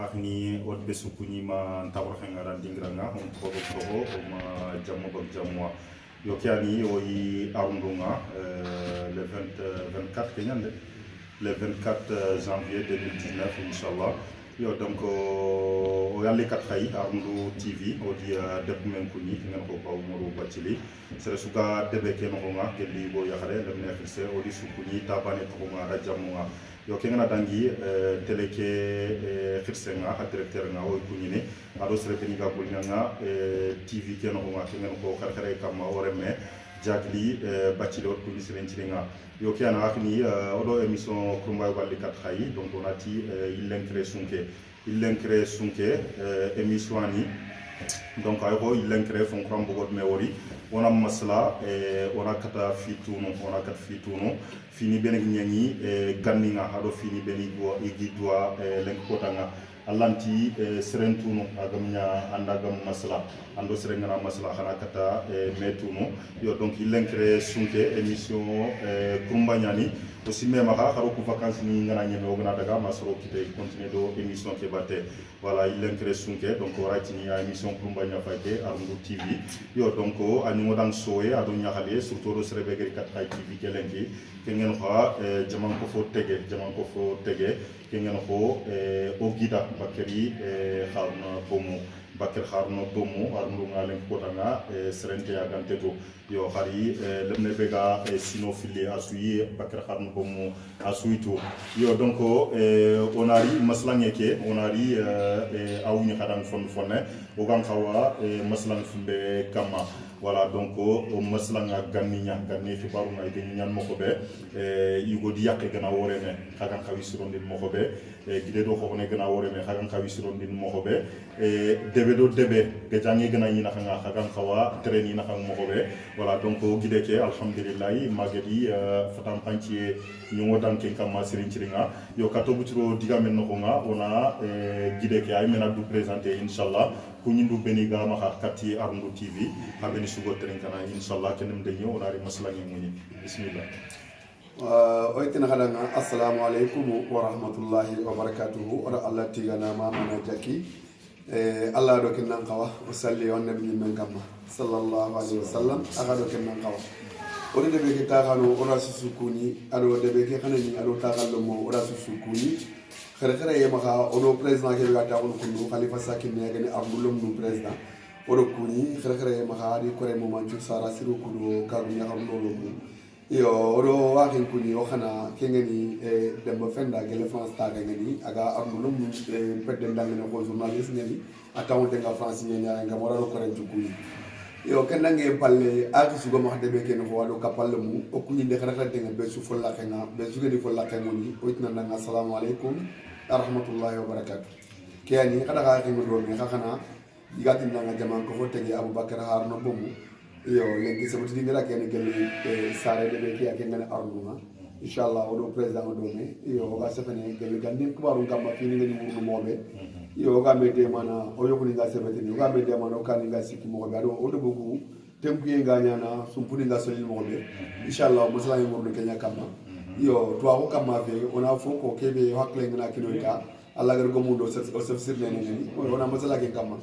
ni od besu kunyima ntawra khangara dingranga on progo ma jammo bak jammo yo kiani oyi arundunga le 24 kenyande le 24 janvier 2019 inshallah yo donc o yalle kat khay arundu tv odi deb men kuni ngam ko baw moru bacili sere suga debe ke no nga gelli bo yaxare le neuf se odi sukuni tabane to nga rajamwa yo kengana dangi télé ke xirsenga ha directeur nga o kuñini ado sere beni ga bulnanga tv ke no nga kengen ko xarxare kam oreme jagli bacilo ko sirencinga yo kiana akni odo émission kumbay walli kat khayi donc on a dit il crée sunke émission ni donc ay ko il crée fon kram bogot me wori wona masla wona kata fituno fini benek nyani ganninga hado fini beni go igi doa lenk kotanga allanti serentuno agamnya andagam masla ando serengana masla khana kata metuno yo donc il crée sunke émission kumbanyani aussi même à xaro ko vacances ni ngana ñeme o gna daga masro kite continuer do émission ke batte voilà il crée sunke donc ratini ya émission kumbanya fayte arundu tv yo donc ani modang soye ado ñaxale surtout do serebe gari kat ay tv ke lenki ke ngeen xa jaman ko fo tege ke ngeen ko o gida bakari xarna bomu bakir xarno bomu arundu ngalen ko tanga serente ya gante to yo xari lemne bega sinophilie asuyi bakir xarno bomu asuito yo donc onari maslange ke onari awuni xadan fonne o gam xawa maslang fumbe kama voilà donc o maslanga ganni xibaru ngay de ñan moko be yugo di yakke gana worene xagan xawi surondin moko be gide do xone gana worene xagan xawi surondin moko be debe do debe ga jangi gana ñina xanga xagan xawa train ñina xang moko be voilà donc gide ke alhamdulillah magedi fatam panci ñu ngodan ke kama sirin ciringa yo kato butiro digamen no nga ona gide ke ay mena du présenter inshallah ku ñindu beni ga ma kati arundu tv habeni sugo tren kana inshallah kenem de ñew onari maslangi muni bismillah oytina hadanga assalamu alaykum wa rahmatullahi wa barakatuh ora allah tigana ma mana jaki allah do ken nan qawa salli on nabi men gamma sallallahu alaihi wasallam aga do ken nan qawa ori de be ta xano ora susukuni ado de be ke xanani ado ta xallo mo ora susukuni xere yema xa ono président ke ga ta on kundu khalifa sakin ne gani abdulum nu président odo kuni xere yema xa di kore mo manju sara siru kudo ka nya xam do lo yo odo waxin kuni o xana ke ngani demba fenda gele france ta ngani aga abdulum nu pedde ndangene ko journaliste ngani atawon de nga france nya nga mo raro kore jukuni yo kenange palle aki sugo ma de be ken fo wado kapalle mu o kuni de xere de nga be su fo la kenga be su gedi fo la kengoni o itna nga assalamu alaykum rahmatullahi wa barakatuh kiyani kada ka ngi do mi xana digati nga jaman ko fo tege abubakar harno bomu yo lengi sabati ngira ken gelli sare de be ki ak ngana arnuma inshallah o do president do me yo ga sefene gelli gandin kubaru gamma fini ngani wurnu mobe yo ga me de mana o yokuni nga sebati ni ga me de mana o kan nga sikki mo be ado o do bugu tempu ye nga nyana sumpuni nga solil mo be inshallah musala yi wurnu kenya kamma yo to ko kamma fe ona fo ko kebe hakle ngana kinoita Allah gar gomundo o sefsir ne ni ona masala ke kamma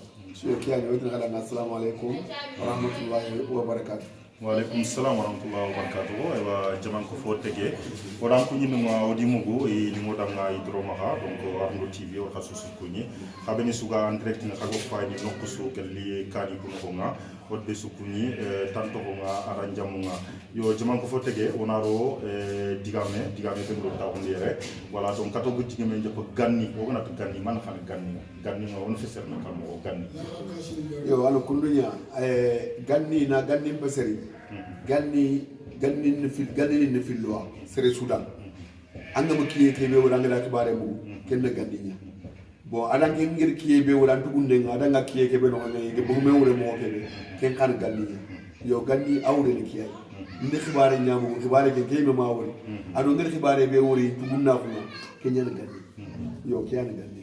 yo kiyani o tin khala assalamu alaykum wa rahmatullahi wa barakatuh wa alaykum assalam wa rahmatullahi wa barakatuh ewa jaman ko fo tege odan ko nyinu ma odi mugo e limo danga idro maha donc arndo tv o khasusu kunyi habeni suga en direct na kago fayni nokko so kelli kani ko nga odbe sukunyi tanto ko nga aranjamunga yo jaman ko fo tege onaro digame be do ta ondere voilà donc kato gutti ngame jop ganni o gona to ganni man xana ganni nga won fesser na kam o ganni yo ala kundunya ganni na ganni baseri ganni ne filwa sere sudan anga mo kiye kebe wala ngala kibare mu kenna gandinya bon ada ngir kiye be wala tugunde nga ada kiye kebe no ngay ge bu me wure mo kebe ken kan gandinya yo ganni awre ne kiye ne xibare ñamu xibare ge kebe ma wuri ado ngir xibare be wuri tugunna ko kenya ganni yo kiyana ganni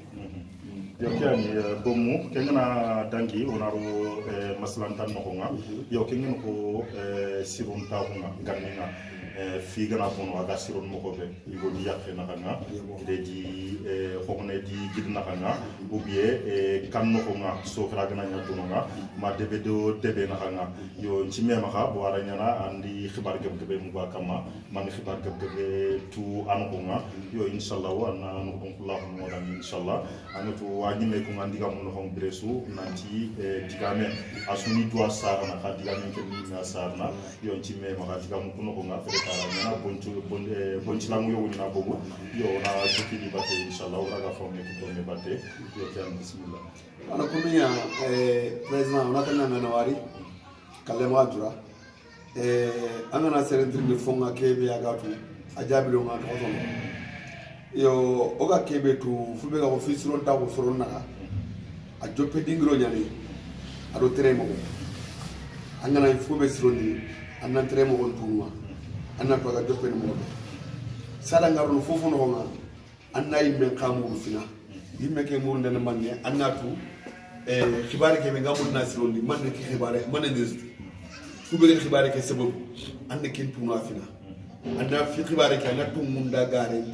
yo kiani bomu kengana dangi onaro maslantan mo nga yo kengen ko sirun tawunga ganninga fi gana bono aga siron moko be igo di yakhe na nga de di xogné di gid na nga ou bien kan no nga so kra gana nya do nga ma debe do debe na nga yo ci mema xa bo ara nyana andi xibar gem gebe mu ba kama man xibar gem gebe tu an ko nga yo inshallah wa na no ko la mo dan inshallah anu to waji me ko ngandi gam no hom bresu nanti digame asuni do sa na ka digame ke ni na sa na yo ci mema xa digam ko no ko nga na bonci lamu yo na bobu yo na jukki di batte inshallah raga fawne ko me batte yo tan bismillah ana kunya president ona kana na wari kalema dura angana serentri de fonga kebe ya gatu ajabilo ma to sono yo oga kebe tu fube ga office ron ta ko soron na a joppe dingro nyani ado tremo angana fube sironi annan tremo on tuwa anna to ga joppe no sala ngaru fofu no nga anna yimme kamu fina yimme ke mur ndana manne anna tu xibaare ke be ngamul na sirondi man ke xibaare man ne fu be xibaare ke sababu anna ken tu na fina anna fi xibaare ke anna tu munda gare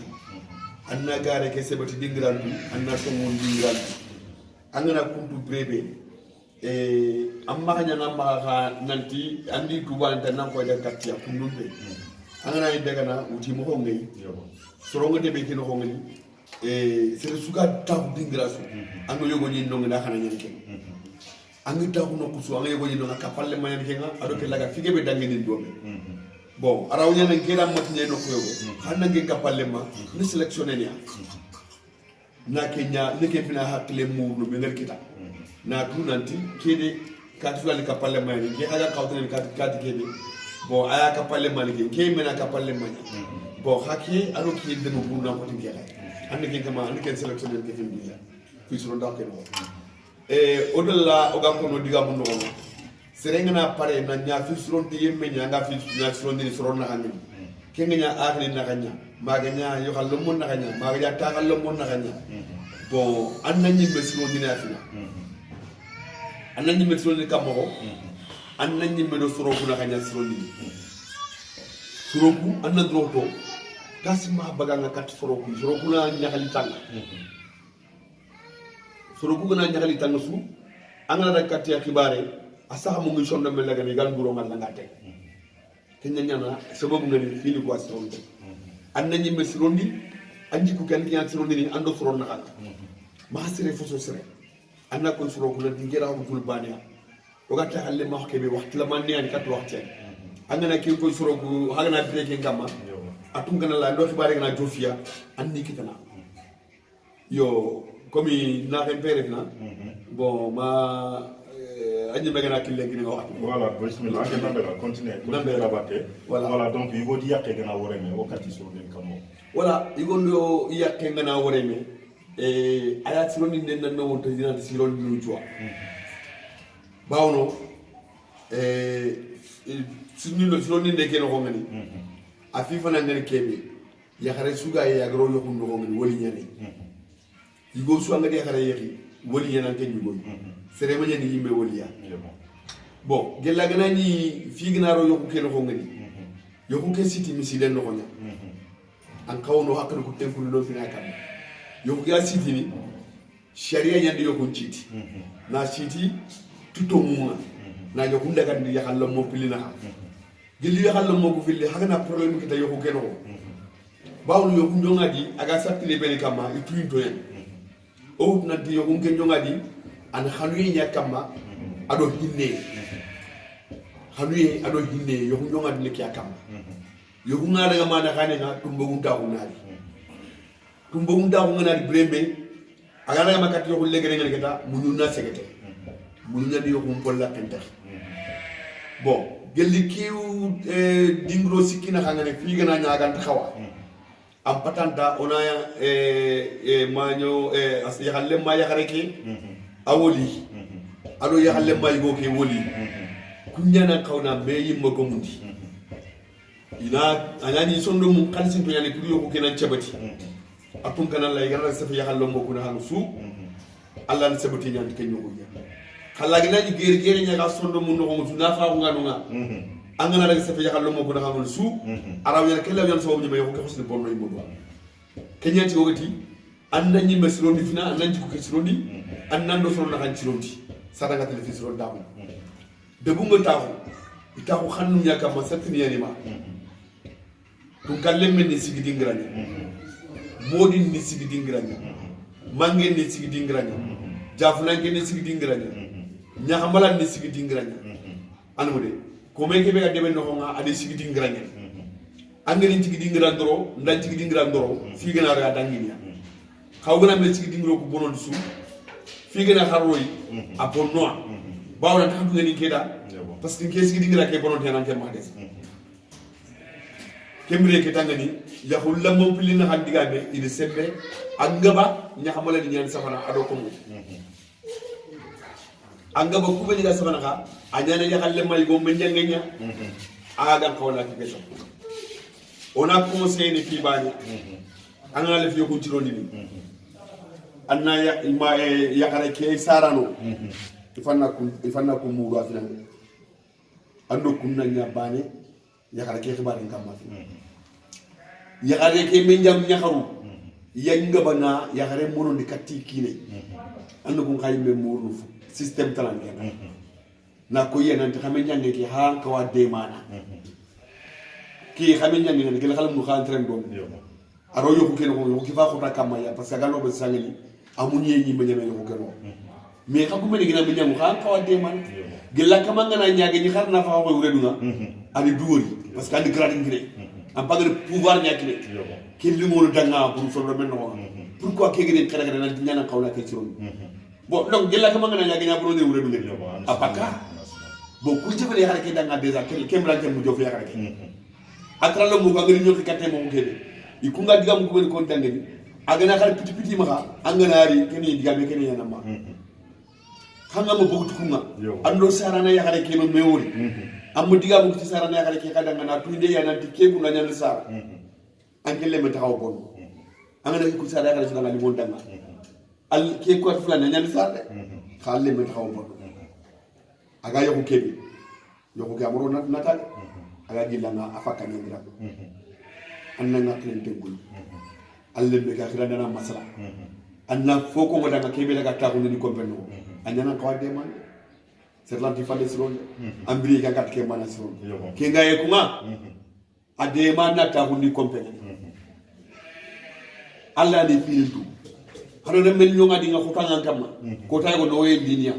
anna gare ke sebati dingrandu anna to mun dingrandu angana kuntu brebe amma kanya namba ka nanti andi tuba nta nan ko da katia kundumbe angana daga na uti mo ko ngai sorongo de be kino ko ngai sere suka ta dingrasu ando yogo ni ndonga da kana nyanke angi ta ko no kusu angi yogo ni ndonga kapalle mayan kenga ado ke laga fige be dangi ni ndombe bon araw nyana ngela matine no ko yogo hanna ngi kapalle ma ni sélectionner ya na kenya ne ke fina hakle mu no be ngal kita na tu nanti kede katu ali kapalle mayan ke aga kawtene kati kede bon aya kapalle malike ke mena kapalle manya bon haki alo ki de no burna ko tingela ande ke kama ande ken sélectionner ke fin biya fi suro ndaw ke no odalla o ga ko no diga bu no serenga na pare na nya fi suro de yemme nya nga fi nya suro de suro na hanin ke nga akli na kanya maga nya yo xal lo mon na kanya maga ja ta xal lo mon na kanya bon anna nyi me suro dina fi anna nyi me suro ni kamoko anna nyi me do suro ku na kanya suro ni suro ku anna do to tasima baga nga kat suro ku na nyaxali tanga suro ku na nyaxali tanga su angana da kat ya xibare asa mo ngi sonno mel lagani gal buro ngal nga tek kenya nyana sababu ngani fini ko suro ni anna nyi me suro ni anji ku kan kiyan suro ni ando suro na kala ma sire foso sire anna ko suro ku na dingira ko tul bania o ga ta halle ma xebe waxtu la man ni kat waxtu angana ki ko suro ku hagana treke ngama atum kana la ndo xibare na jofia andi kitana yo komi na repere na bon ma anyi megana kille ngini wax voilà bismillah ke nambe la continuer la batte voilà donc yugo di yakke gana woreme wakati so den kamo voilà yugo ndo yakke gana woreme aya siro ni den nan wonto dina siro ni jwa bawno siro ni de keno ko ngani a fifa na ngani kebe ya xare suga ya gro yo kundo ko ngani woli nyane yugo su ngani ya xare yexi woli nyana ke nyugo sere ma nyani yimbe woli ya bon gella gana ni fi gna ro yo ko keno ko ngani yo ko ke siti mi silen no ko nya an kawno hakko ko tenku no fina kam yo ko ya siti ni sharia nyande yo ko citi na siti tuto mu na yo ko ndaga ni ya xalla mo pilina gilli xalla mo ko filli hagana problème kita yo ko keno bawlu yo ko ndongadi aga satile beni kama ituinto en o nanti yo ko ken ndongadi an xanuye nya kama ado hinne xanuye ado hinne yo ko ndongadi ne kya kama yo ko ngada ga mana xane na tumbo gunta ko nadi tumbo gunta ko ngadi brembe aga na makati yo ko legere ngel keta mununa segete mununa di yo ko polla kenta bon gelli kiu dingro sikina xangane fi gana ñaagant xawa am patanta ona maño yaxalle ma yaxare ke a woli ado yaxalle ma yigo ke woli kuñana xawna me yimma gomundi ina anani sondo mu xalisin to ñane pour yoko kenan cabati atun kana lay gara sa fi yaxallo mo kuna hanu su alla na sabati ñanti ke ñogo ya xalla gi nañu gere gere ñaga sondo mu no ko na fa ko nganu nga angana daga safa yakal mo bona xamul su araw ya kella yon sababu ñima ko xosni bonno yi modwa kenyati wogati anda ñi mesrondi fina anda ci ko kesrondi anda ndo solo na kan ci rondi sadanga television dawo de bu nga taxu itaxu xannu ñaka ma satni yanima to galle men ni sigi dingrani modi ni sigi dingrani mangé ni sigi dingrani jaflanke ni sigi dingrani ñaxamala ni sigi dingrani anu de ko men kebe ga debe no nga ade sigi dingrani angani sigi dingran doro ndan sigi dingran doro fi gëna ra danginya xaw gëna me sigi dingro ko bonon su fi gëna xaroy a bonno bawna tax du ngani keda parce que ke sigi dingra ke bonon tenan ke ma des kemre ke tangani ya hulla mom pili na handiga be ide sembe angaba nya xamala ni ñaan safana ado ko mo angaba ku be diga safana ka anyana ya xalle may go men jangenya aga ko la ke so ona conseil ni fi bani angana le fi ko ci roni ni anna ya ma ya xare ke sarano ifanna ko mu do afina ando kunna nya bani yakare ke xibaar yi kam fi yakare ke men jam ñaxaru yanga bana yakare mono di katti kine and ko xay me murnu système talan na ko yenante xamé ñange ki ha ko wa de mana ki xamé ñange ne ke xalam nu xal tren don aro yoku ken ko yoku fa ko ta kam ya parce que galo be sangani amunye ñi me ñame ko keno mais xam ko me gina be ñam ha ko wa de mana gilla kama ngana ñage ñi xar na fa ko reduna ali duwori parce que andi grading gré en pas de pouvoir ñakile kel li mo danga pour solo men no pourquoi ke gene xara xara na ñana xawla ke ci ron bon donc gilla kama ngana ñage ña pour reduna apaka bon ku ci fele xara ke danga déjà kel kembra kel mu jof ya xara ke atra lo mu ko ngari ñofi katé mo kebe iku nga digam ko ben ko tangani agana xara piti piti ma angana ari keni digabe keni yana ma xanga mo bogut kunga ando sarana ya xara ke no mewori am diga mu ci sarana ya xara ke kada ngana tuinde ya nanti ke ku na ñal sara angele me taxaw bon angana ku sara ya xara ci ngani mo danga al ke ko fula na ñal sara xalle me taxaw bon aga yoku kebi yoku ga moro natal aga gilanga afaka ni ngira anna ngaklen tengul alle be ga khira dana masala anna foko mo daga kebe daga taxu ni kompenno anyana ko de man c'est l'antifade sur ambri ga gat ke mana sur ke ngaye kuma ade man na taxu ni kompenno alla ni filtu hado de mel nyonga dinga ko tanga kamma ko tay ko no dinia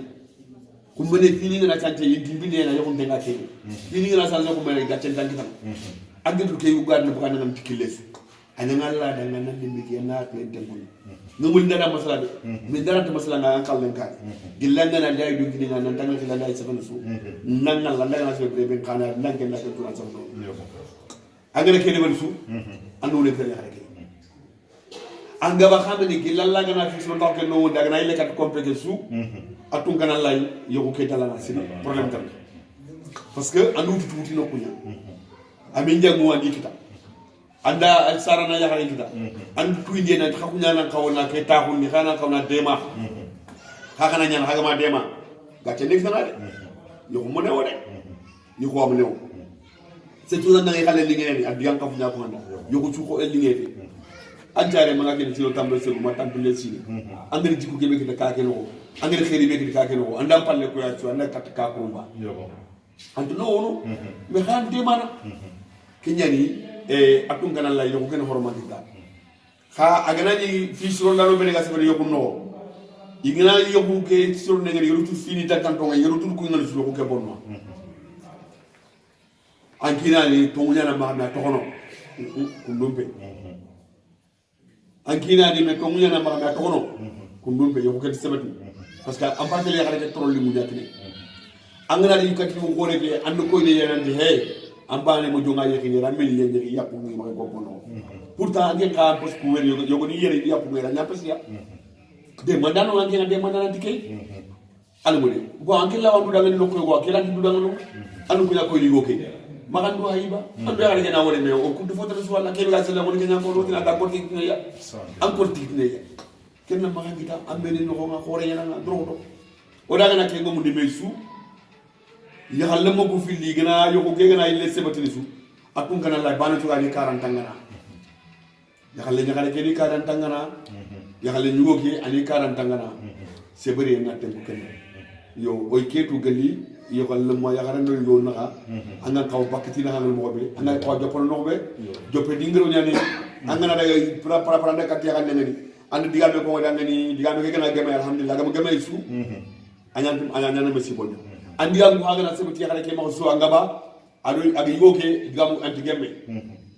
kumbene feeling na kante yindibine na yokon denga ke feeling na sanzo ko mele gatten tanki tan agidu ke ugad na bukana nam tikiles ananga la danga nan dimbi ke na ko dengul ngumul dara masala de min dara ta masala nga kallen ka gillanga na day du gidina nan tangal ke la day safana su nan nan la danga se be kana nan ke na ko turan safno agara ke de ban su andu le fere xare ke anga ba xamni gillalla gana fi so ndok no daga na ile kat complété su atun kana lay yoku ke talana sini problème tam parce que andu tuti no kunya ami njangu andi kita anda sarana ya xare kita andu tuinde na xakunya na kawna ke taxul ni xana kawna dema xana ñan xagama dema gatte nek sana de yoku mo newo de ni ko am newo c'est tout na ngay xale li ngeen ni ak diam ka fu ñako anda yoku ci ko el li ngeen fi anjare ma ngeen ci lo tambe segu ma tambule ci angari jikko gebe ki ka ke no angari xeri be ki ka ke no andam palle ko ya ci anda kat ka ko ba antu no wono me xan de mana kenyani atun kana la yoku ken hormati da ha agana ni fi suro lalo be ga sabe yoku no igina yoku ke suro ne ngari rutu fini ta tanto ngai rutu ko ngal suro ko ke bonno ankina ni to nyana ma na to kono kundumbe ankina ni me to nyana ma na to kono kundumbe yoku ke sabati parce que en partie les xale trop li mu jakni angana ni kati mo gore ke and ko ni yanandi hey ambane mo jonga yekini ramel yenye yapu ngi ma ko bono pourtant ngi ka pos ku wer yogo ni yere yapu wer nya pes ya de mandano ngi na de mandana dikay almo de bo anki la wandu daga no ko go ke lan du daga no anu ko ya ko ligo ke magan do hayiba andu ya ga na wone me o ku do foto so wala ke ga sala woni ke nya ko do tina da ko tik ne ya encore tik ne ya ken na magan kita ambene no ko nga xore yana na drodo o daga na ke ngomu de me su ya halle mo ko filli gana yo ko gena ile sebatini su akun kana la bana to ani 40 tangana ya halle nya kale ke ni 40 tangana ya halle nyugo ke ani 40 tangana sebere na tem ko ken yo oy ketu gali yo halle mo ya garando yo na anga kaw bakati na hangal mo be anga ko jopol no be joppe dingro nyani anga na daga para na kat ya kan ngani and digabe ko wada ngani digabe ke gana geme alhamdulillah gam geme su anya me sibonyo andi am ko agana sebati ya kale ke ma so anga ba ado agi yoke digamu anti gemme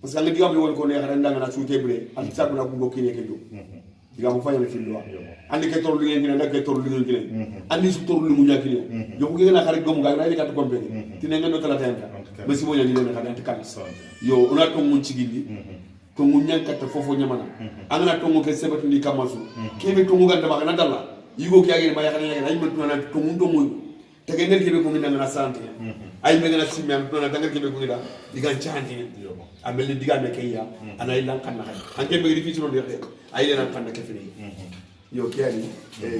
parce que anga digamu won ko ne xara ndanga na suute bre anti sabu na ko ngokki ne ke do digamu fayal fi lo andi ke torlu ngeen ne ke torlu ngeen ngeen andi su torlu mu ñaki ne yo ko gëna xare gomu ga na ka ko be ti ne ngeen do tala tan ba si boña ni ne xada anti kan yo ona to mun ci gindi to mun ñankata fofo ñamana anga to mo ke sebati ndi kamasu kebe to mu ganda ma na dalla yigo ki agi ma ya xana ay man to na to mun to mu tege ngel kebe ko ngi na santé ay me ngana simmi am to na dangal kebe ko ngi da diga chanti amel diga me kayya ana ilan kan na an kebe ri fitino de ay len kan na ke fini yo kiani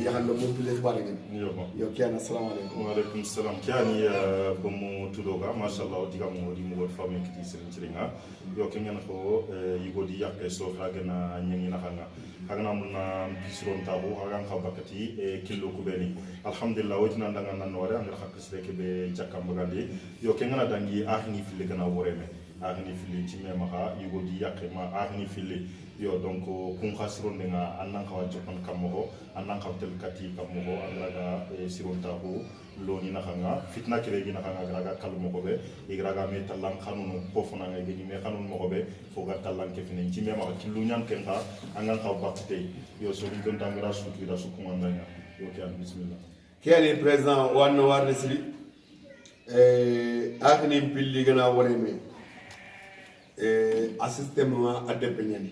ya halla mo bile bare ngeen yo kiani assalamu alaykum wa alaykum salam kiani bomu tudoga mashallah diga mo di mo fami kiti sen ciringa yo ke ngana ko yigo di yakke so khagena nyangi na khanga hagana mun na bisron tabu hagan khabakati kilo ku beni alhamdulillah wajna ndanga nan wore an khak sre ke be jakam bagandi yo ke ngana dangi ahni fili gana woreme ahni fili ci mema ha yigo di yakke ma ahni fili yo donc kun khasron nga annan khawa jokon kammo annan khawtel kati kammo anraga siron tabu loni na khanga fitna kire gi na khanga graga kalmo ko be igraga me talan khanunu fofuna nga gi me khanun mo be fo ga talan ke fini ci mema ci lu ñam ken ha angan khaw bakte yo so ni gonta ngara sutu da su kuma ndanya yo kian bismillah kiani president wanno warne siri akni pilli gana wore me a système ma adebe ñani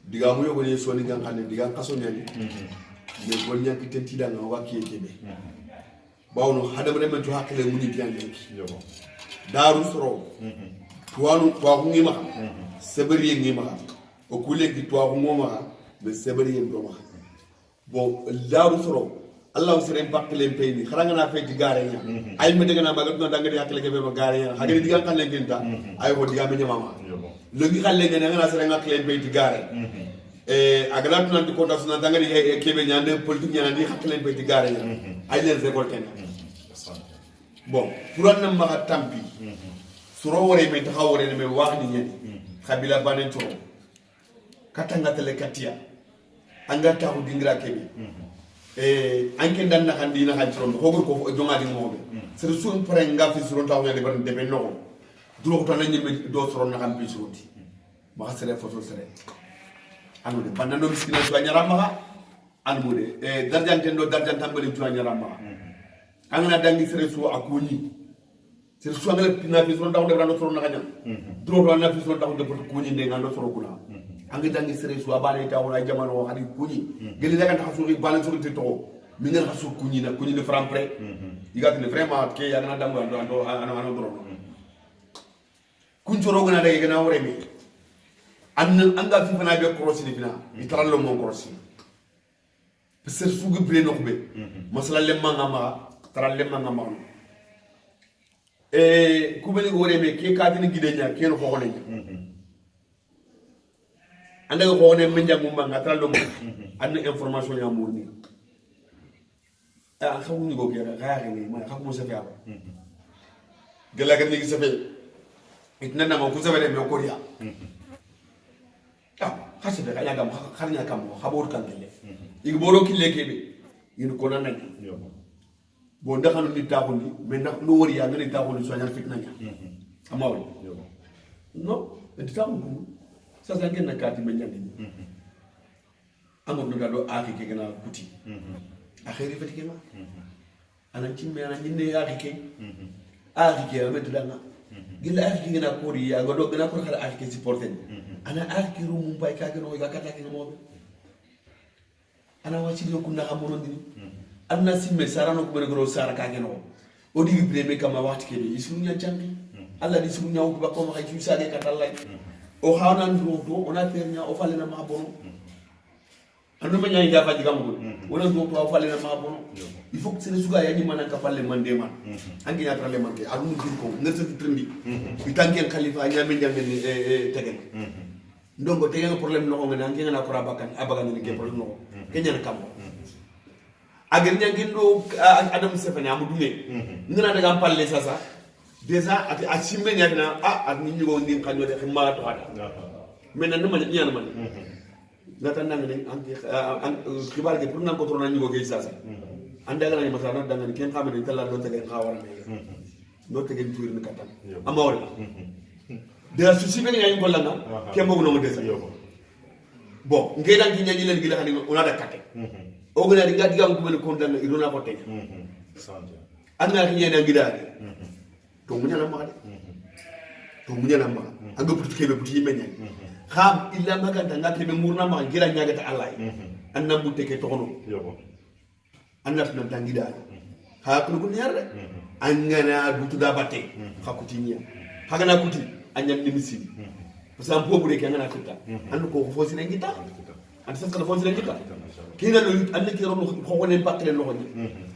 diga mu yogo ni soni gan xane diga kaso ñani mais gol ñanki tenti da nga wakki kebe bawno hadam remen to hakle mu ni dian lenki daru soro tuwanu tuwa ngi ma sebari ngi ma o kule gi tuwa mo ma be sebari ndo ma bo daru soro allah sere bakle peyni xaranga na fe di gare nya ay me dega na magal no danga di hakle kebe ma gare nya hagani diga kan lenki ta ay ho diga me nyama logi xalle ngene nga sere nga kle be di gare agala tunan di kota suna danga di kebe nyande politique nyande hakle be di gare nya ay len révolté bon pour an ma tampi suro wore me taxaw wore me wax ni ñen khabila banen to katanga tele katia anga taxu dingra kebe anke dan na kandi na xantron ko ko jonga di mobe c'est sur pare nga fi suro taxu ñande ban debe no duro to na ñeme do suro na xam bi suruti ma xasere foto sere anu de banano miskina to nyarama anu de darjanten do darjantam bali to nyarama angana dangi sere su akuni sere su angala pina fi so ndaw de rando so na kanya dro do na fi so ndaw de porto kuni de ngando so kuna anga dangi sere su abale ta wala jamano hadi kuni geli daga ta so balance so to mi ngel hasu kuni na kuni de franc près igati ne vraiment ke ya na dango ando dro kun joro gona de gana wore mi anga fi fana be cross ni fina itarallo mon cross parce que su bre no be masala le mangama taralle mangama kubeli wore me ke kadini gidenya ken ko xone anda ko xone men jangum manga tarallo mo an information ya mo ni xamu ni go ke gaare ni ma xamu sa fiaba gela ga ni sa fe itna na mo ku sa fe me ko dia khase be kaya gam kharnya kam khabor kan tele ig boro kille kebe yin ko nan bo ndaxanu ni taxundi mais nak lu wori ya ngani taxundi so ñal fitna nya amaw no ndi taxu sa sa ngena kati be ñandi amon no do aki ke gena kuti akhiri fatike ma ana cimme ana ñinde aki ke amet danga gila aki ngena kori ya godo gena ko khala aki supporter ana aki rum bay ka geno ga kata ke mo ana wati do kunna amono ndini anna simme sarano ko goro sara ka geno o digi breme kama wati ke be isu nya jambi alla di su nya ko ba ko ma ci sage kata lay o xawna ndu do ona fer nya o falena ma bono anu ma nya ya fa diga mo wala do to o falena ma bono il faut que c'est suga ya ni manan ka palle man de man angi ya tralle man ke adu dir ko ngal sa trindi bitangen khalifa nyame nyame ni tegen ndongo tegen problème no ngana ngi ngana ko abakan ni ke problème no kenya kam agen nyangindo adam sefani amudu ne ngana daga palle sasa déjà ati asimbe nyakna at ni nyugo ndim kanyo de khima to ada mena nama nyana man ngata nang ni an khibar ke pour nan ko trona nyugo ge sasa anda gana ni masana danga ni ken xamene tala do tege xawara me do tege tour ni katan amawre de la souci ben yayi golanga ke mo no desa bon ngey dan ki nyani len gi la xani ona da katte o gona di gadi gam ko ben ko dan irona ko tege anga ki nyana gi daade to munya na ma de to munya na ma anga putu kebe putu yimenya xam illa maganta ngate be murna ma gira nyaga ta allah anna bu teke to kono annat na dangida ha ko ko nyarre angana dutu da batte hakuti nya hagana kuti anyan nimisi parce que pobu de ngana kutta an ko fo sine ngita an sa ko fo sine ngita kina lo an ke ro ko ko ne bakle lo ni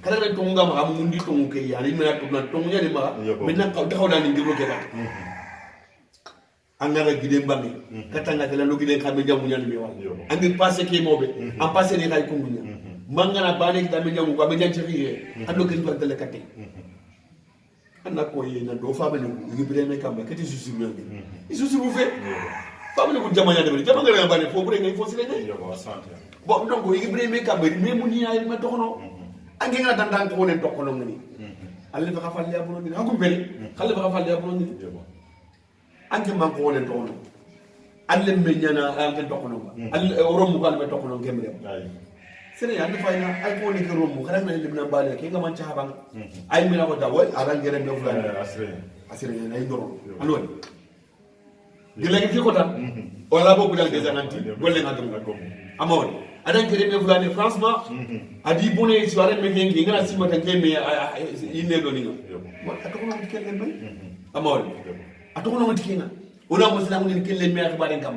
kala na to ngam am mundi to ke ya ni mena to na to nya ni ma mena ka taxaw da ni ngiro ke bat angara gide mbami katanga de la no gide xambe jamu nya ni mi wal angi passé ke mobe en passé ni kay ko ngunya mangana bane kita menjamu ko be jantirie ando ke to dele katte anna ko yena do fama ni gibre me kamba kati susu mi susu bu fe fama ni ko jamanya de jamanga re bane fo bure ngay fo sile ngay bon donc ko gibre me kamba me muni ay ma doxno angi nga dandan ko ne doxno ngani alle fa xafal ya bono ni hakum beri xale fa xafal ya bono ni angi man ko ne doxno alle me nyana angi doxno alle rom ko alle doxno ngemre sene yande fayna ay ko ni ko rombu xana na limna balé ke nga man ci habang ay mi na ko dawoy arangere me fulani asire ay ndoro alon gele ki ko tan wala bobu dal des ananti golle nga dum amawon arangere me fulani franchement adi boné soirée me ngi ngana simata keme ine do ni nga mo atako no kelle bay amawon atako no tikina ona mo sala ngi kelle me akbare kam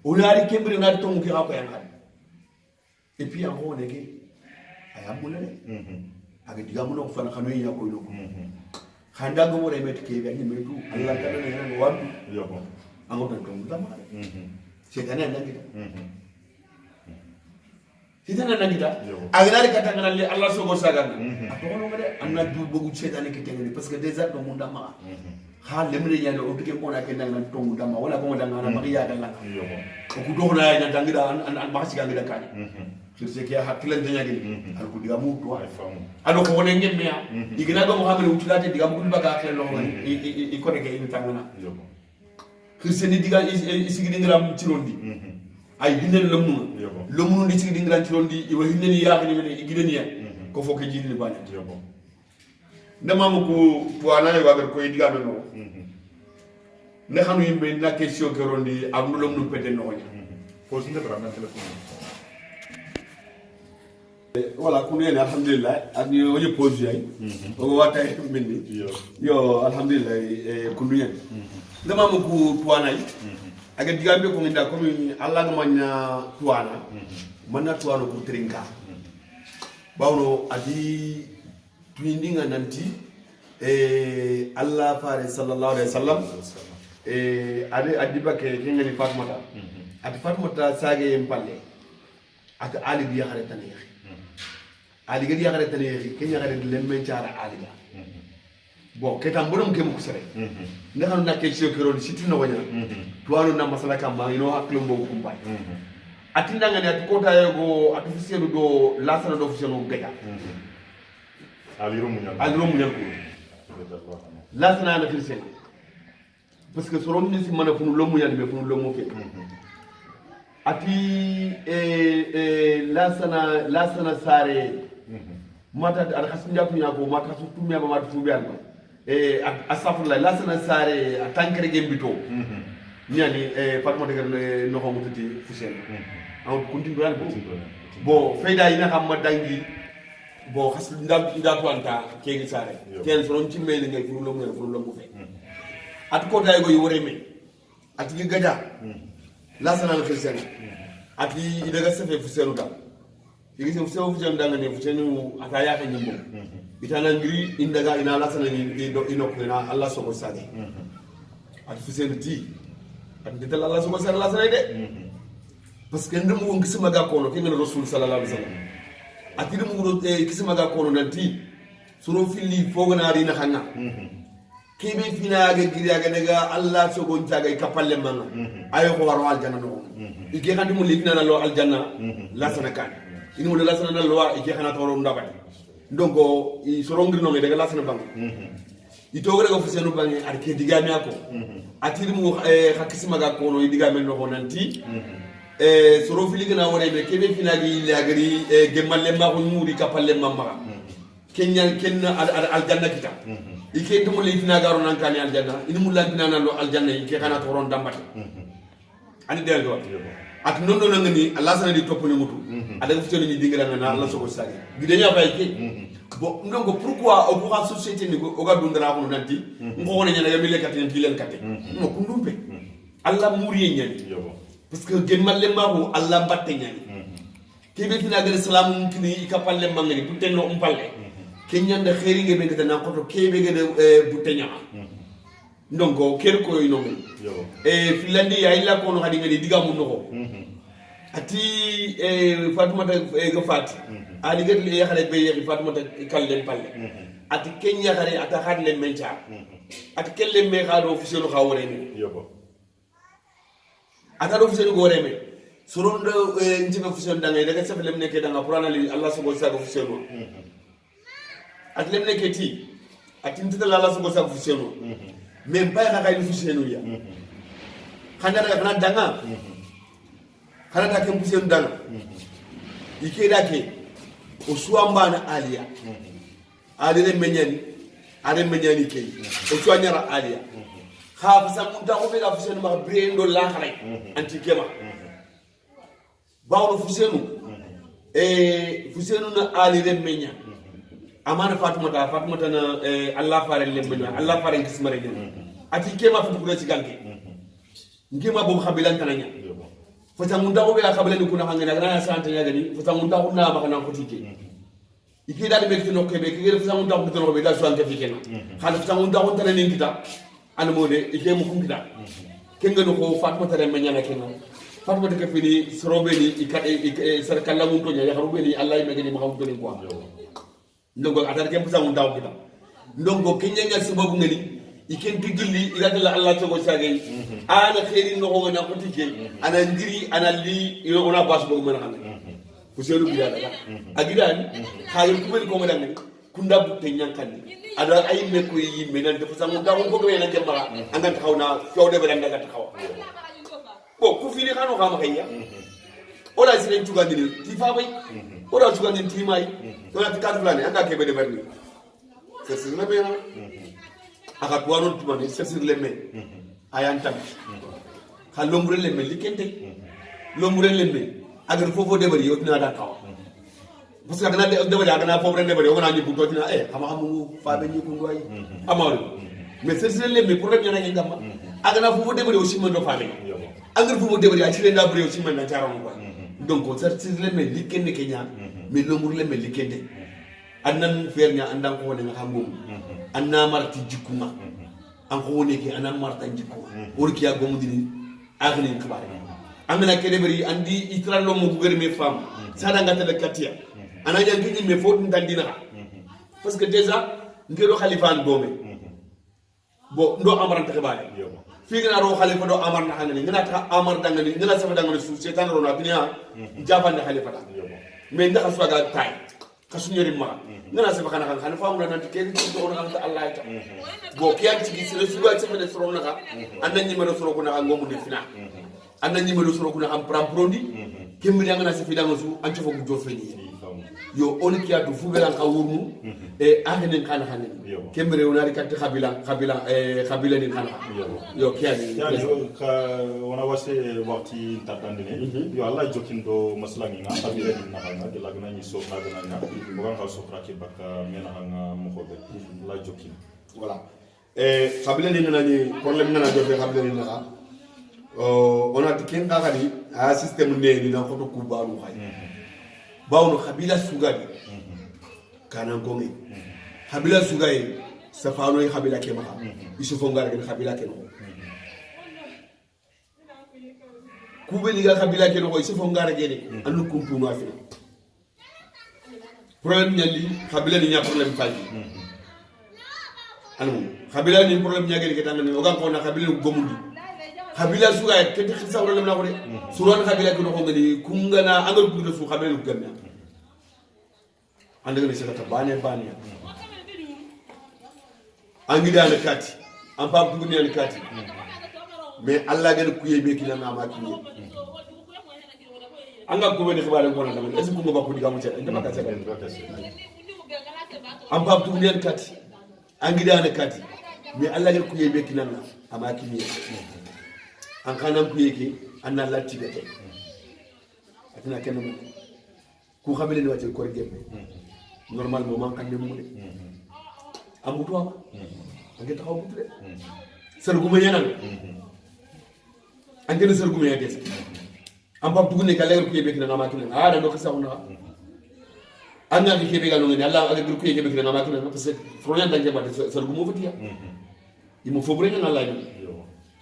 ona ari kembri na to ngi ha ko yan et puis en gros neke aya mulale aga diga muno fana xano ya ko loko xanda go mo remet ke ga ni metu allah kana ne ngo wadu yoko ango tan tom dama setana nangita setana nangita aga nari kata ngana le allah sogo sagana atono ngade anna du bogu setana ke tengani parce que déjà do munda ma ha lemre nyane o tuke ko na ke nanga tom dama wala ko danga na mariya dalla ko ku do na ya dangira an ba siga ngida kani sur ce qui a hakkilan tanya gini al ko diga mu to ay famu ado ko wonen ngem ya digina do muhammad wutulate diga mu baga hakkilan lo ngani i ko de ke ni tangana christian diga isigi dingram ci rondi ay hinel lo mu ndi ci dingram ci rondi i wa hinel ya ni mene igiden ya ko fo ke jini bana ndama mu ko to ana wa ber ko diga do no ne xanu yimbe na question ke rondi am lo mu pete no nya ko sinde bra na téléphone voilà kunene alhamdulillah ani oje pose yai o wata minni yo alhamdulillah kunduyen dama mo ku tuana yi aga digambe ko nda ko Allah no manya tuana manna tuana ko trinka bawno adi twindinga nanti Allah fare sallallahu alaihi wasallam adi bake ngani fatmata ati fatmata sage yempalle ati ali bi xare tan yaxi ali gadi yaxare tan yaxi kenya xare lemmen cara ali ga bon ketam bonum kemu ko sere ne xanu nakke ci ko ron siti no wanya tuwanu na masala kam ma ino haklo mbo ko mbay ati ndanga ne ati kota yego ati fisielu do lasana do fisielu gaya ali romunyal ko lasana na fisielu parce que sorom ni si mana funu lomunyal be funu lomu fe ati lasana sare mata al khasnja fu nyako mata su tumya ba mata fubian ba astagfirullah lasana sare tankere gembito nyani fatma de no ko mututi fusen aw kunti duran bo feyda ina xam ma dangi bo khas nda to anta kegi sare ken soron ci mel ngay fu lo fe at ko tay go yore me at gi gada lasana la fusen ati idaga sefe fusenu da igise fusenu fusenu danga ne fusenu ataya ka nyimbo itana ngiri indaga ina lasana ni ino kuna Allah sogo sage at fusenu ti at dital Allah sogo sare lasana de parce que ndum ngi sima ga kono ke ngene rasul sallallahu alaihi wasallam atiri mu ro kisima ga kono nanti suro filli fogana rina xanga kebe fina ga giriya ga daga Allah sogo ntaga kapalle manga ayo ko waro aljanna no ike xanti mu lifina na lo aljanna lasana kan ini mo lasana na lo ike xana toro ndabati donc i sorongri no daga lasana bang ito daga fusenu bangi ar ke digami ako atiri mu hakisima ga kono i digami no honanti soro fili gana wore be kebe fina gi lagari gemalle ma ko muri kapalle mamma kenya aljanna kita ike to mo lifina garo nan kan aljanna ini mu lambina na lo aljanna ike xana toro ndambati ani del do at non non ngani Allah sana di topo ni mutu ada fu toni dingira na Allah soko sagi gidenya fay ke bo ndongo pourquoi o pour société ni o ga dundara ko nanti ngo wona nyana ya mille katen bilen katen no kundumbe Allah muri nyani parce que gemalle ma ko Allah batte nyani kebe fina gare salam kini ikapalle mangani butenno umpalle kenyanda khairi ngebe ngata na ko to kebe gede butenya ndongo ker ko ino ngi filandi ya illa ko no hadi ngadi diga mun no ati Fatoumata ga fati ali gadi ya xale be ya Fatoumata kallen palle ati kenya xare ata hadle mencha ati kelle me xado officiel xawore ni ata do officiel gore me sorondo njibe officiel dangay daga seflem neke danga qur'an ali Allah subhanahu wa ta'ala officiel ati lem neke ti ati ntita Allah subhanahu wa ta'ala officiel mais pas ka kay officiel ya xana daga xana danga xana ta kem officiel danga ikeda ke o suambana aliya alire menyani are menyani ke o suanyara aliya khafa samunta ko be ka officiel ma brendo la xare anti kema bawlo fusenu fusenu na alire menya amana Fatoumata na Allah faare lembenya Allah faare kismare ni ati kema futu ko ci galke ngema bo khabilan tananya fata mun dawo be khabilan ko na hangana na sante ya gani fata mun dawo na ma kana ko tike iki dal be tino kebe ki fata mun dawo tino be da so anke fikena khala fata mun dawo tan ni kita an mode ike mu kum kita kenga no ko Fatoumata re menya na kenga Fatoumata ke fini sorobe ni ikade sar kala mun to nya ya harube ni Allah me gani ma ko to ni ko ndongo atar kem fata mun dawo kita ndongo kenyanga sababu ngani iken tigilli igatala Allah to ko sagay ana khairi no ko na ko tike ana ndiri ana li ona bas bo mena xamne ko selu bi daga agidani khayir ko ko mo dangani kunda bu te nyankani ada ay me ko yi menen dafa sangu dawo ko ko na kemba anga taxawna fiow de be daga taxaw bo ku fini xano xama xeyya ola silen tugandini ti fa bay ola tugandini ti may ola ti kaddu lani anga kebe de berni c'est na bena aka tuwanon tumani sesir lemme ayan tam ka lombre lemme likente lombre lemme agar fofo debari yotina da kawa parce que agana debari agana fofo debari ogana ni buto tina kama hamu fa be ni kungo ay amawri mais sesir lemme problème yana ngi ngamba agana fofo debari aussi man do fa be agar fofo debari a tire na bari aussi man na taram ko donc sesir lemme likende kenya mais lombre lemme likende annan fernya andan ko ne ngam anna marti jikuma an ko woni ke anna marta jikuma orki ya gomudini agni kabare amena kede bari andi itralo mo gugere me fam sada ngata de katia ana jangi me fodin dandina parce que déjà ngero khalifa an dome bo ndo amaran takabare fi gina ro khalifa do amar na hangani ngina ta amar dangani ngina safa dangani su setan ro na binya jafande khalifa ta mais ndax suwaga tay kasunyeri ma ngana se bakana kan kan famu nan tike ko on kan Allah ta bo kiyan ci sele suga ci fene soro naka annan nyima do soro ko naka ngomu de fina annan nyima do soro ko naka pram prondi kembi ngana se fi dango su an ci fogu do feni yo on kiya do fu belan ka wurmu e ahenen kan hanen kembi rew nari kat khabila ni kan yo kiya ni ka wana wase wakti tatandine yo Allah jokindo maslangi nga khabila ni naka de lagna ni so na gana bukan ka sokra ki baka mena nga mo hobe la jokin voilà khabila ni nani problème nana do fe khabila ni naka on a ken ka kali a système ne ni na ko to kubaru khay bawno khabila sugadi kanan ko ngi khabila sugay safano yi khabila ke ma isufo ngar ke khabila ke no kubeli ga khabila ke no isufo ngar ke ni anu kumpu ma fi problème nyali khabila ni nya problème faji anu khabila ni problème nya ke tan ni o ga ko na khabila gomundi khabila sugay ke khisa problème na ko de suran khabila ke no ko ngani kungana angal ku do su khabila lu gamna anda ngani saka bane angida na kati an pa bu ni kati mais Allah gën ku yebe ki la ma ki anga ko woni xibaare ko na dama est ce que ko ba ko diga mu ci dama ka saka an pa bu ni kati angida na kati mais Allah gën ku yebe ki la ma ki ni an kanam ku yeke an la tigate atina kenn ku xamele ni wacce ko gebe normal moment kan dem mu de amutu ama ange taxaw butu de sergume yanal ange sergume ya des am pap tugne ka leer ko yebe kina ngama kina ada do xisa wona anga ki kebe ga no ngani Allah aga ko yebe kina ngama kina parce que froyan dange ba sergume fatiya imo fobre ngana Allah ni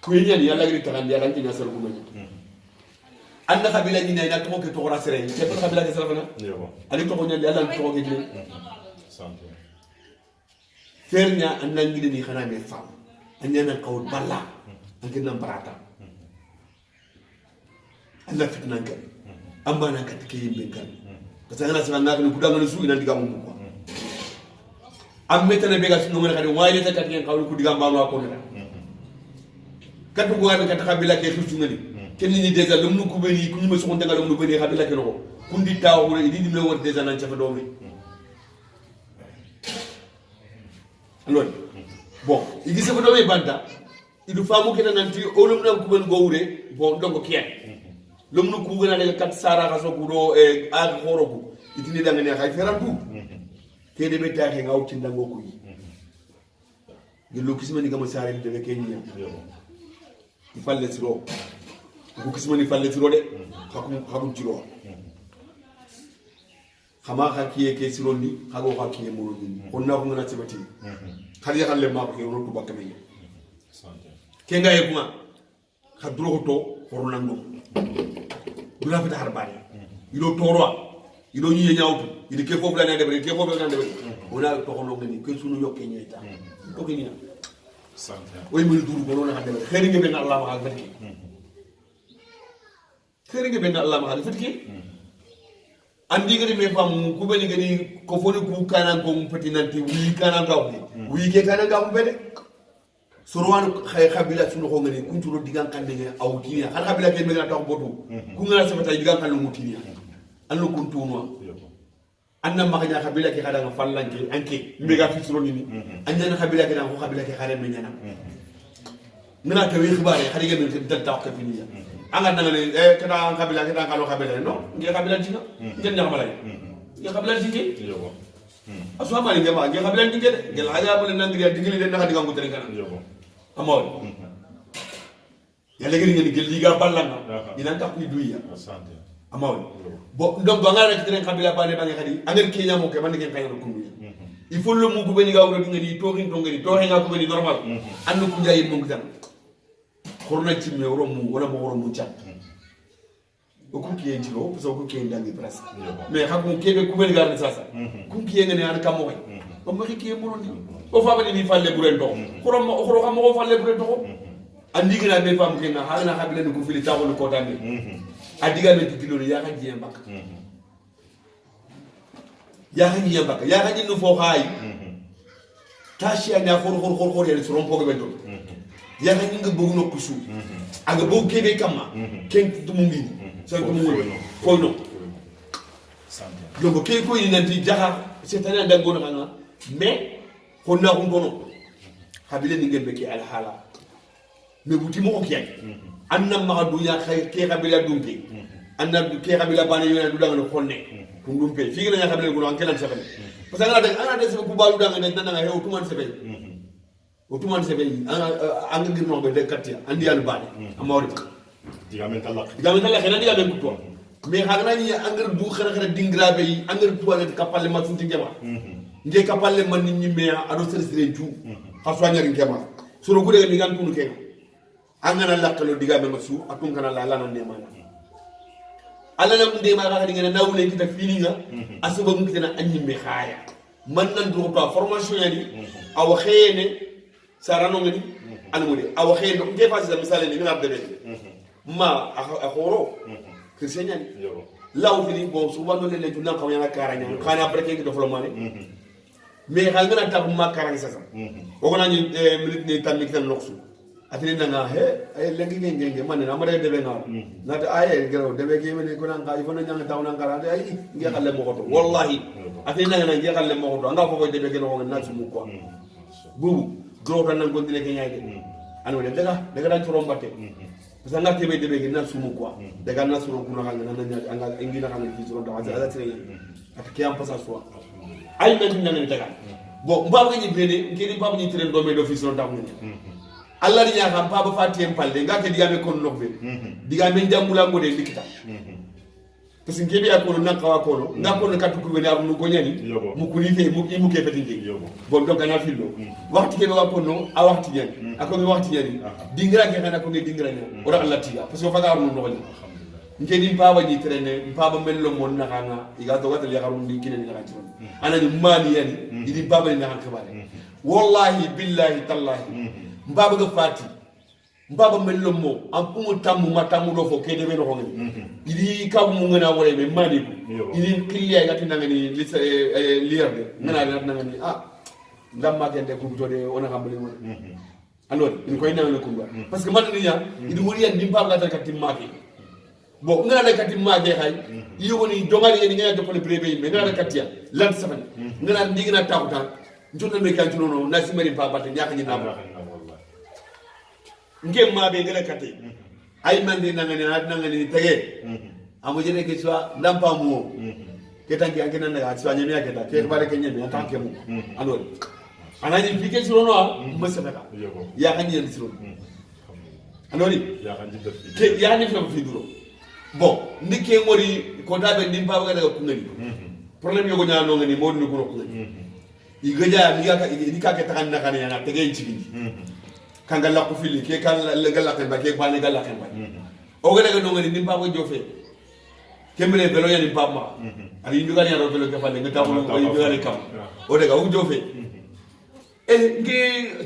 ko yeni yalla gari tan yalla ngina sergume ni anda kabila ni na to ko to ora sere ni te kabila ke serafana ali to ko nyandi Allah to ko ke ni santé fernya annan gidi ni xana me fam annan qawul balla angina barata Allah fitna kan amma na ka take yin kan parce que ana sama na ko dangana su ina diga mun ko amme tane be ga sunu ngana kadi wayne ta kat yen qawul ku diga mbalo ko na kadu go ga ta kabila ke xusu ngani kenni ni déjà lum nu ko beni ku ñima soxon tegal lum nu beni kabila ke no kundi taw ko idi dimle won déjà nan ci fa doomi alors bon il gisse ko do me banda idu famu ke nanti olum nan ko ben go wure bon dongo kiyen lum nu ku gëna de kat sara xa so ku do e a xoro ku itini da ngene xay ferantu ke de be taxe ngaw ci ndango ku yi lu kisma ni gama sare de ke ni il falle siro ku kisma ni falle siro de xakum ci ro xama xa kiye ke siro ni xago xa kiye mo ni on na ko ngana ci bati xali ya xalle ma ko ro tu bakame santé ke ngaye kuma xa duro to horo nando dula fita harbani ido torwa ido nyi nyawtu idi ke fofu la na debre ke fofu la na debre ona to hono ngani ke sunu yokke nyeta to ke ni santé oy mi duru ko na debre xeri ngi ben Allah ma ak fatki xeri ngi ben Allah ma ak fatki andi ngari me fam ku beni ngani ko foni ku kana ko pati nanti wi kana gaw wi ke kana gaw bede sorwan khay khabila sunu ko ngani kunturo digan kan de aw tinia har khabila ke mega taw botu ku ngana sabata digan kan lu tinia anno kuntuno anna maganya khabila ke kada fallanke anke mega fi suro ni anna khabila ke dan ko khabila ke khare me nyana ngana ke wi xibare khari ge men tan taw ka finiya anga nangane e kada khabila ke dan kalo khabila no ngi khabila dina ngel nyama lay ngi khabila dina yobo aswa mali ngema ngi khabila dina de ngel haya bo nan ngi digili de na diga ngutere kan yobo amol yalla gari ngeen gel liga ballanga ina ta kuy duya santé amol bo donc ba ngara ci den kabila bane bangi khadi anger kenya mo ke man ngeen kayro ko il faut le mu ko beni gawro ngani to rin to ngani to he nga ko beni normal andu ku jayi mo ngitan korna ci me woro mu wala mo woro mu chat o ku kiyen ci ro so ku kiyen dangi presse mais xam ko kebe ku beni garni sasa ku kiyen ngani an kam mo ko ma kiyen mo ni o fa bani ni falle buren to xoro xam mo falle buren to andi gina be fam kena halna habile ko fili tawol ko tammi adiga me tikilo ya kan jiya bak ya kan jiya bak ya kan no fo hay tashi anya khor ya suron pogo bento ya kan nga bogu no kusu aga bogu kebe kama ken tumungi sa ko mo ko no donc ke ko ni nanti jaha c'est-à-dire ndango no nga mais ko na ko ngono habile ni ngembe ki al hala mais buti mo ko kiyay anna ma dunya khay ke kabila dumpe anna ke kabila bane yona du danga no khonne ko dumpe fi nga kabila ko an kelan sefel parce que ana de ko balu danga ne nana he otuman sefel otuman sefel anga ngir no be de katia andi yalla bane amawri diga men talak ena diga ben ko mais hagana ni angir du khara dingra be angir tuwale kapalle ma funti ngema nge kapalle man ni meya ado sere tu khaswa nyari ngema suru gude ni gan tunu ke angana lakalo diga be masu atun kana la lana ne mana ala na munde ma ga ngena nawle kita fininga asuba mun kitana anyi me khaya man nan do to formation yani aw khene sarano ngani anamudi aw khene nge fa sa misale ni ngab de ma akhoro christian law fini bon subhanahu le junna ko yana karanya khana breke do folomane mais xal ngana tax ma karang sa o ko nani minute ni tan mi tan noksu atini nanga he ay lengi ngenge man na amare debe na na ta ay gero debe ke men ko nanga ifana nyanga taw nanga ra ay ngi xalle mo ko to wallahi atini nanga ngi xalle mo ko to anga ko debe ke no na sumu ko bubu gro tan nang gondine ke nyaade anu de daga dan torom batte parce que nga tebe debe ke na sumu ko daga na suru kuna nga na anga ngi na xalle fi suru da ala tire at ke am passa so ay men nanga daga bon mbaba ngi bene ngi mbaba ngi tire do me do fi suru da ngi Allah ni nyaka papa fatiem palle ngake digame kon nokbe digame jambula ngode likita parce que ngebe akono nakawa kono ngakono katuku be nar nu gonyani mu kunife mu imu ke fetinde bon donc na fillo waxti ke wakono a waxti nyani akomi waxti nyani dingra ke kana ko ne dingra nyani ora Allah tiya parce que faga nu nokoni ngedi papa ni trene papa mello mon nakanga iga to watal yakarum di kinani na ci ana ni mali yani idi papa ni nakanga bare wallahi billahi tallahi mbaba ga fati mbaba mello mo am pumu tamu matamu do fo kede be no ngani idi ka mu ngana wala me mani ko idi kiliya ga tinanga ni liyarde ngana na ngani ndamma kende ko jode ona xambali mo alors ni koy nangana ko parce que man ni ya idi wuri yan mbaba ga tan katim maki bo ngana da katim maki hay yogo ni dongali ni ngana do ko le brebe me ngana da katia lan saban ngana ndigina tawta njonna me kan tuno na simari baba te nyaka ni na ngem ma be ngala kate ay mande nangani tege amu jene ke swa ndampa mu ke tangi angena na swa nyemi aketa ke bare ke nyemi atanke mu alors anani fike suro no mbesata ya kanyi en suro anori ya kanyi ke ya ni fe fi duro bon ndike ngori ko tabe ndimpa ga daga kungani problème yogo nyaano ngani modni ko kungani igaja mi ka ke tan na kan ya na tege chigindi kanga la ko fili ke kan la galla kan ba ke bani galla kan ba o gele ga no ngani nimba ko jofe kemre belo yani pamma ari nduga ni ro belo ke fale ngata ko ko nduga ni kam o de ga u jofe nge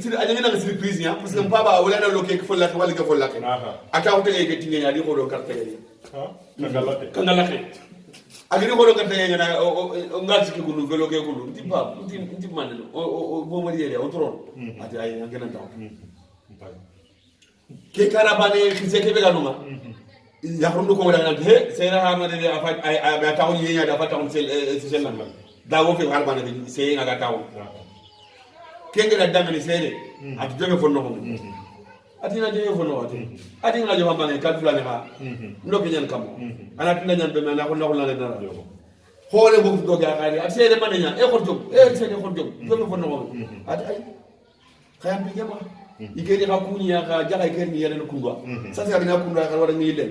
sir ani na surprise ya parce que papa wala na lo ke ko la ko wala ke fo la ke aka o tege ke tinga ya di ko do carte ya kanga la ke agri ko do carte ya na o ngati ke ko no belo ke ko no timba man o bo mari ya o tron ati ay ngena taw ke karabane kise ke bega numa ya hundu ko wala he seyna ha ma de afa ay ba taw yenya da fa taw sel nan da wo fe harbane be sey nga taw ke ngena damani seyde ati joge fonno ko ati na joge fonno ati na joge bangé ka dula ne ha ndo ke nyan kam ana tinda nyan be na ko la ne dara hole bo do ga kali ati seyde man nyan e ko jog e seyde ko jog joge fonno ko ati ay khayam bi jama ikeri ka kunya ka jaga ikeri ni yelen kundwa sasa ya bina kundwa ka wara ni le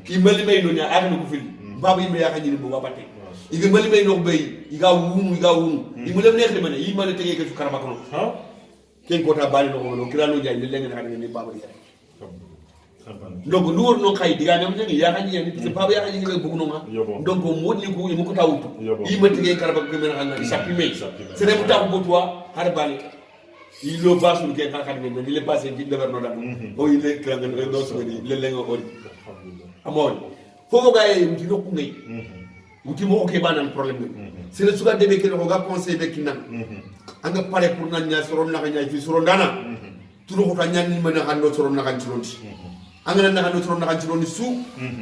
ki mali may no nya ak ko fil babu yimbe ya ka ni bu babate igi mali may no bay iga wumu i mo lem neex de mané yi mali tege ke su karaba ko ken ko ta bali no ko no kirano jay le lengen ka ni babu ya donc lu wor no kay diga nem ni ya ka ni parce que babu ya ka ni be bu no ma donc mo ni ko yi mo ko tawutu yi ma tege karaba ko men xana chapi may c'est dem taw bo toi har bali il lo basul ke kan kan men il est passé di leverno da o il est kan do so ni le lengo o amon fofo gaay muti no ku ngay muti mo ke banan problème c'est le suga debe ke no ga conseil be kinan anga pare pour nan nya soro na nya fi soro dana tuno ko tan nyan ni mena kan do soro na kan tironti anga na kan do soro na kan tironti su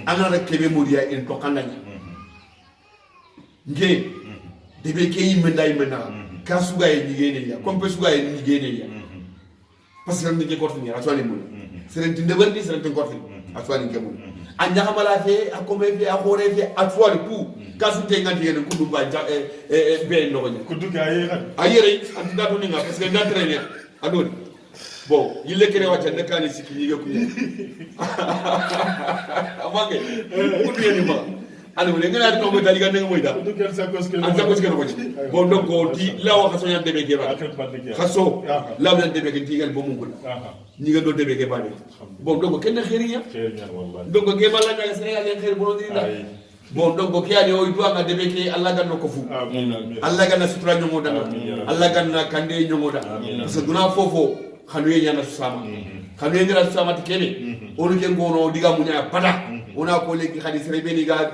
anga na kebe modiya en to kanani nge debe ke yimenda ka suga e nigene ya kompe suga e nigene ya parce que ndike korti ni atwani mo serenti ndeberdi serenti korti atwani kemu anja kamala fe akome fe akore fe atwani tout ka su te ngati ene kudu ba be no nya kudu ka ayere anda do ninga parce que ndatre ne adoni bon yille kere wacha ndekani sikki yige ku amage kudu ni ma ani wala ngana no mo tali gande mo ida dukel sa koske an sa koske no bon donc ti lawa khaso yan debe ke ba khaso lawa yan debe ke tigal bo mungul ni ga do debe ke ba bon donc ken khiriya donc ke balla na Sénégal yan khir bo dina bon donc ke ali o do nga debe ke Allah ganno ko fu Allah ganna sutura nyomo danga Allah ganna kande nyomo da parce que duna fofo khanu ye nyana sama khanu ye nyana sama tikene onu ke ngono diga munya pada ona ko legi khadi sere beni ga